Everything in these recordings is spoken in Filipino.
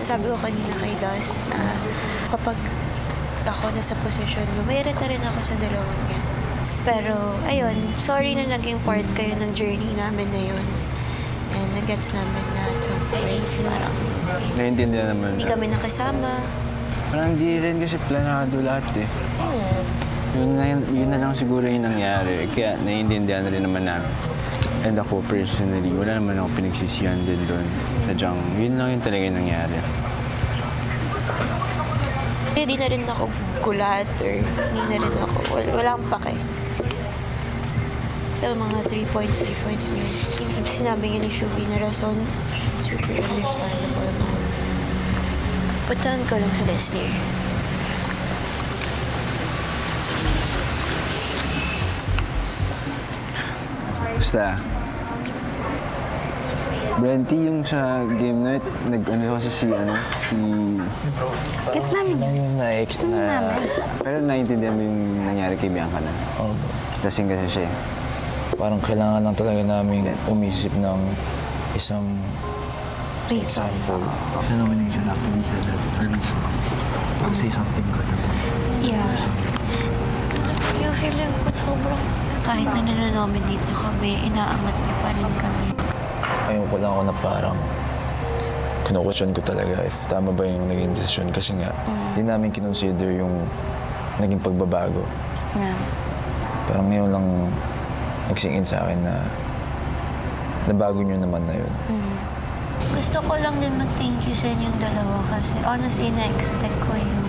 sabi ko kanina kay Das na kapag ako nasa posisyon mo, may irita rin ako sa dalawang yan. Pero, ayun, sorry na naging part kayo ng journey namin na yun. And nag-gets namin na at some point, parang Naiintindihan naman. hindi kami nakasama. Parang di rin kasi planado lahat eh. Yun na lang siguro yung nangyari. Kaya naiintindihan rin naman namin. And ako personally, wala naman ako pinagsisihan din doon. Sadyang, yun lang yung talaga yung nangyari. Hindi na rin ako gulat or hindi na rin ako, wala akong pake. Sa mga 3 points niya, sinabi niya ni Shubi na rason, super understandable mo. Puntahan ko lang sa Leslie. Basta, Brenty, yung sa game night, nag-ano kasi si Gets namin yun. Yung na-ex na... Pero naiintindihan mo yung nangyari kay Bianca na. Oh, Lasing kasi siya eh. parang kailangan lang talaga namin umisip ng isang Reason. The nomination actually said that Armis will say something good. Yeah. Yung feeling ko sobrang kahit na nanonominate na kami, inaangat niyo pa rin kami. Ayun ko lang ako na parang kinukwestiyon ko talaga if tama ba yung naging desisyon kasi nga hindi namin kinonsider yung naging pagbabago. Yeah. Parang ngayon lang nagsing in sa akin na nabago nyo naman na yun. Gusto ko lang din mag-thank you sa inyong dalawa kasi honestly, na-expect ko yung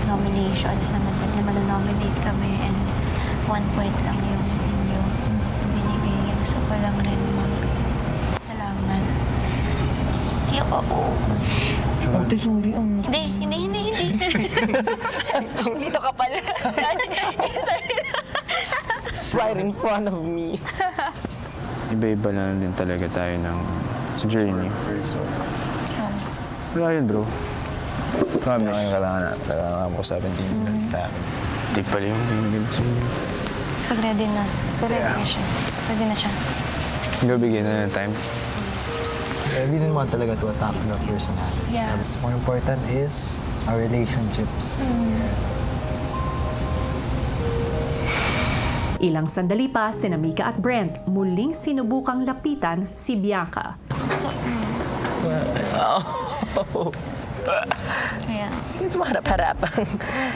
nominations naman na mananominate kami and 1 point lang yung inyo binigay niyo. Gusto ko lang rin salamat. Iyak ako. Ate, sorry. Hindi. Dito ka pala. Right in front of me. Iba-iba na din talaga tayo sa journey. Wala yun, bro. Kami ngayon kailangan ko 17 sa akin. Di pala yung binigay sa'yo. Pag ready na. Pag ready na siya. Ready na siya. Bibigyan na ng time. We didn't want talaga to attack the personality. Yeah. What's more important is our relationships. Ilang sandali pa, sina Mika at Brent muling sinubukang lapitan si Bianca. Kaya, It's maharap-harapang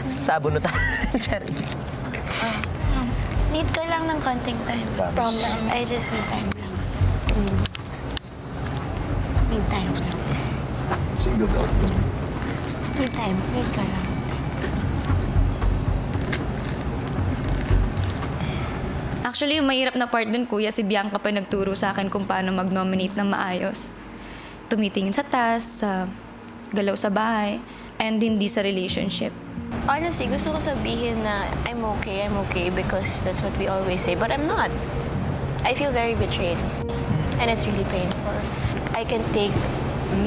sabunutan. Charing. need ka lang ng konting time. Promise. I just need time lang. Need time lang. Singled out ko. Need time. Need ka lang. Actually, yung mahirap na part dun, kuya, si Bianca pa nagturo sa akin kung paano mag-nominate ng maayos. Tumitingin sa task, sa galaw sa bahay, and hindi sa relationship. Honestly, gusto ko sabihin na I'm okay because that's what we always say. But I'm not. I feel very betrayed. And it's really painful. I can take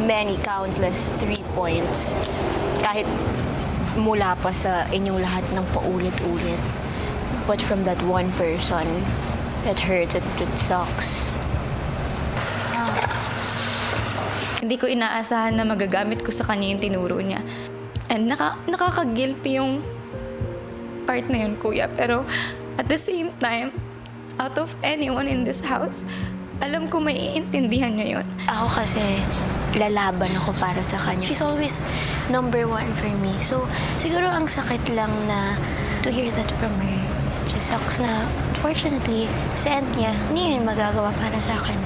many countless 3 points kahit mula pa sa inyong lahat ng paulit-ulit. But from that one person, it hurts, it sucks. Hindi ko inaasahan na magagamit ko sa kanya yung tinuro niya. And nakaka-guilty yung part na yun, kuya. Pero at the same time, out of anyone in this house, alam ko may iintindihan niya yun. Ako kasi lalaban ako para sa kanya. She's always number 1 for me. So, siguro ang sakit lang na to hear that from her. It just sucks na, unfortunately, sa end niya, hindi yun magagawa para sa akin.